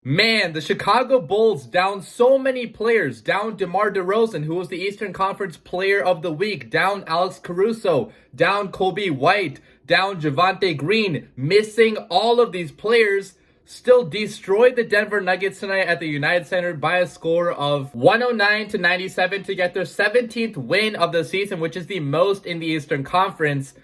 Man, the Chicago Bulls down so many players. Down Demar Derozen, who was the Eastern Conference Player of the Week. Down Alex Caruso. Down Kobe White. Down Javonte Green. Missing all of these players. Still destroyed the Denver Nuggets tonight at the United Center by a score of 109-97 to get their 17th win of the season, which is the most in the Eastern Conference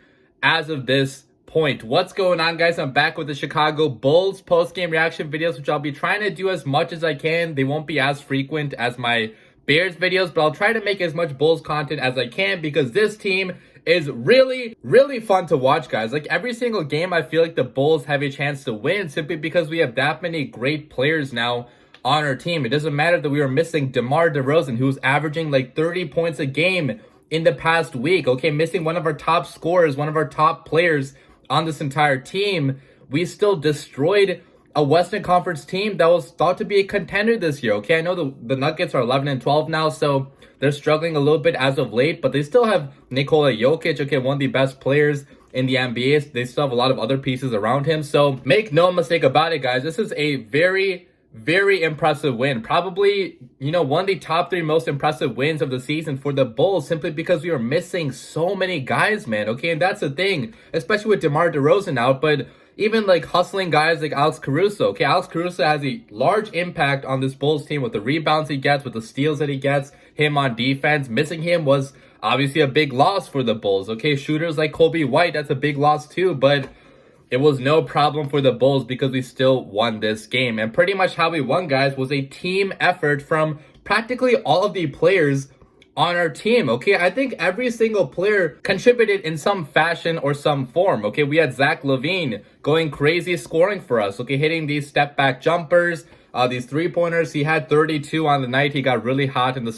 as of this point. What's going on, guys? I'm back with the Chicago Bulls post-game reaction videos, which I'll be trying to do as much as I can. They won't be as frequent as my Bears videos, but I'll try to make as much Bulls content as I can because this team is really, really fun to watch, guys. Like, every single game, I feel like the Bulls have a chance to win simply because we have that many great players now on our team. It doesn't matter that we were missing Demar Derozen, who's averaging like 30 points a game in the past week. Okay, missing one of our top scorers, one of our top players on this entire team. We still destroyed a Western Conference team that was thought to be a contender this year. Okay, I know the Nuggets are 11-12 now, so they're struggling a little bit as of late, but they still have Nikola Jokic, okay, one of the best players in the NBA. They still have a lot of other pieces around him, so make no mistake about it, guys. This is a very, very impressive win. Probably, one of the top 3 most impressive wins of the season for the Bulls, simply because we are missing so many guys, man, okay? And that's the thing, especially with DeMar DeRozan out, but even like hustling guys like Alex Caruso. Okay, Alex Caruso has a large impact on this Bulls team with the rebounds he gets, with the steals that he gets, him on defense. Missing him was obviously a big loss for the Bulls. Okay, shooters like Kobe White, that's a big loss too, but it was no problem for the Bulls because we still won this game. And pretty much how we won, guys, was a team effort from practically all of the players on our team. Okay, I think every single player contributed in some fashion or some form. Okay, we had Zach Lavine going crazy scoring for us. Okay, hitting these step back jumpers, these 3-pointers. He had 32 on the night. He got really hot in the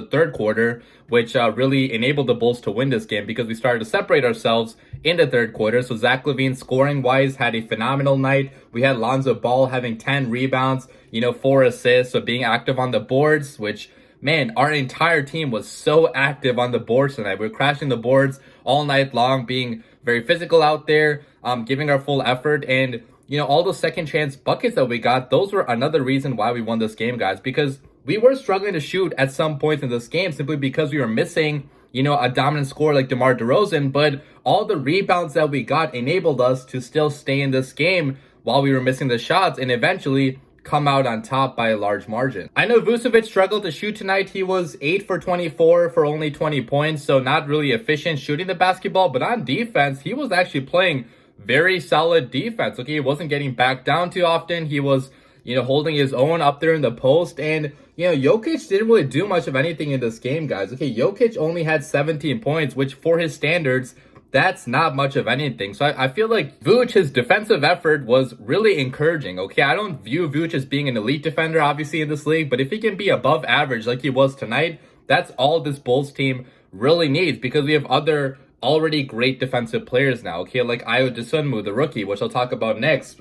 third quarter, which really enabled the Bulls to win this game because we started to separate ourselves in the third quarter. So Zach Lavine, scoring wise, had a phenomenal night. We had Lonzo Ball having 10 rebounds, 4 assists, so being active on the boards, which, man, our entire team was so active on the boards tonight. We're crashing the boards all night long, being very physical out there, giving our full effort. And, all those second chance buckets that we got, those were another reason why we won this game, guys, because we were struggling to shoot at some points in this game simply because we were missing, a dominant scorer like DeMar DeRozan. But all the rebounds that we got enabled us to still stay in this game while we were missing the shots and eventually come out on top by a large margin. I know Vucevic struggled to shoot tonight. He was 8 for 24 for only 20 points, so not really efficient shooting the basketball, but on defense, he was actually playing very solid defense. Okay, he wasn't getting back down too often. He was, holding his own up there in the post, and, Jokic didn't really do much of anything in this game, guys. Okay, Jokic only had 17 points, which for his standards, that's not much of anything. So I feel like Vuce, his defensive effort was really encouraging. Okay, I don't view Vuce as being an elite defender, obviously, in this league, but if he can be above average like he was tonight, that's all this Bulls team really needs because we have other already great defensive players now. Okay, like Ayo Dosunmu, the rookie, which I'll talk about next.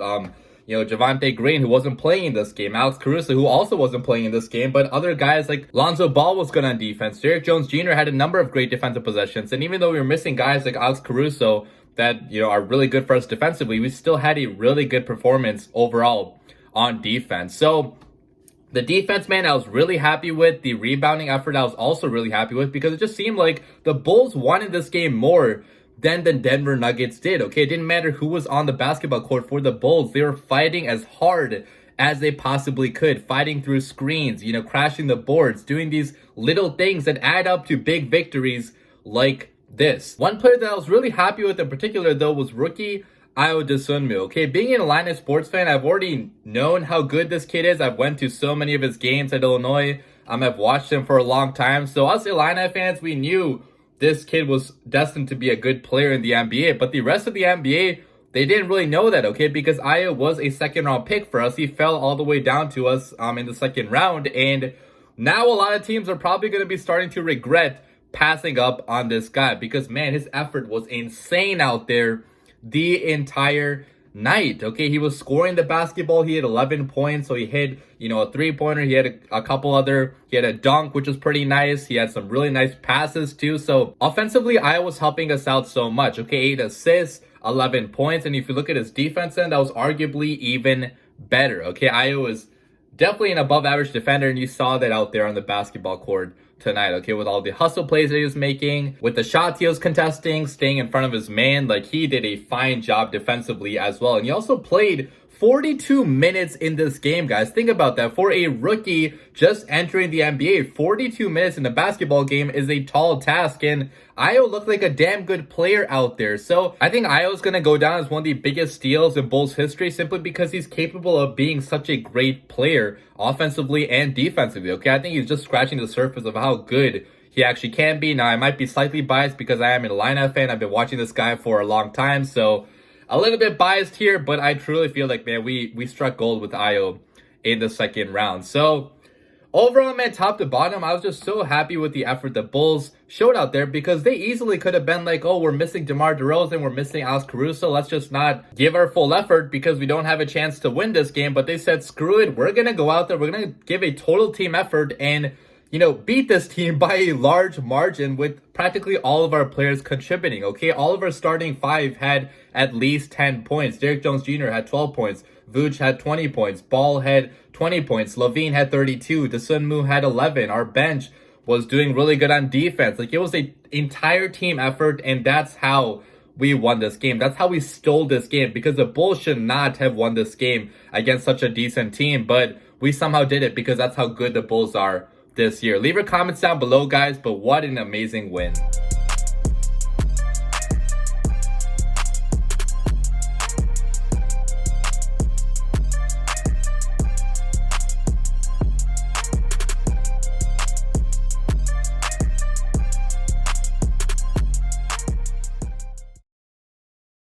Javonte Green, who wasn't playing in this game. Alex Caruso, who also wasn't playing in this game. But other guys like Lonzo Ball was good on defense. Derrick Jones Jr. had a number of great defensive possessions. And even though we were missing guys like Alex Caruso that, are really good for us defensively, we still had a really good performance overall on defense. So the defense, man, I was really happy with. The rebounding effort, I was also really happy with because it just seemed like the Bulls wanted this game more than the Denver Nuggets did. Okay, it didn't matter who was on the basketball court for the Bulls. They were fighting as hard as they possibly could, fighting through screens, crashing the boards, doing these little things that add up to big victories like this. One player that I was really happy with in particular, though, was rookie Ayo Dosunmu. Okay, being an Atlanta sports fan, I've already known how good this kid is. I've went to so many of his games at Illinois. I've watched him for a long time. So us Atlanta fans, we knew this kid was destined to be a good player in the NBA, but the rest of the NBA, they didn't really know that, okay, because Ayo was a second-round pick for us. He fell all the way down to us in the second round, and now a lot of teams are probably going to be starting to regret passing up on this guy because, man, his effort was insane out there the entire night. Okay, he was scoring the basketball. He had 11 points. So he hit, a three-pointer. He had a couple other, he had a dunk, which was pretty nice. He had some really nice passes too. So offensively, Iowa was helping us out so much. Okay, 8 assists, 11 points. And if you look at his defense end, that was arguably even better. Okay, Iowa was definitely an above average defender, and you saw that out there on the basketball court tonight, okay, with all the hustle plays that he was making, with the shots he was contesting, staying in front of his man. Like, he did a fine job defensively as well. And he also played 42 minutes in this game, guys. Think about that. For a rookie just entering the NBA, 42 minutes in a basketball game is a tall task, and Io looked like a damn good player out there. So I think Io's going to go down as one of the biggest steals in Bulls history, simply because he's capable of being such a great player offensively and defensively. Okay, I think he's just scratching the surface of how good he actually can be. Now, I might be slightly biased because I am an Illini fan. I've been watching this guy for a long time, so a little bit biased here, but I truly feel like, man, we struck gold with Io in the second round. So overall, man, top to bottom, I was just so happy with the effort the Bulls showed out there, because they easily could have been like, oh, we're missing Demar Derozen, we're missing Alex Caruso, let's just not give our full effort because we don't have a chance to win this game. But they said, screw it, we're going to go out there, we're going to give a total team effort and, beat this team by a large margin with practically all of our players contributing, okay? All of our starting 5 had at least 10 points. Derrick Jones Jr. had 12 points. Vucevic had 20 points. Ball had 20 points. Lavine had 32. Desunmu had 11. Our bench was doing really good on defense. Like, it was an entire team effort, and that's how we won this game. That's how we stole this game, because the Bulls should not have won this game against such a decent team, but we somehow did it because that's how good the Bulls are this year. Leave your comments down below, guys, but what an amazing win.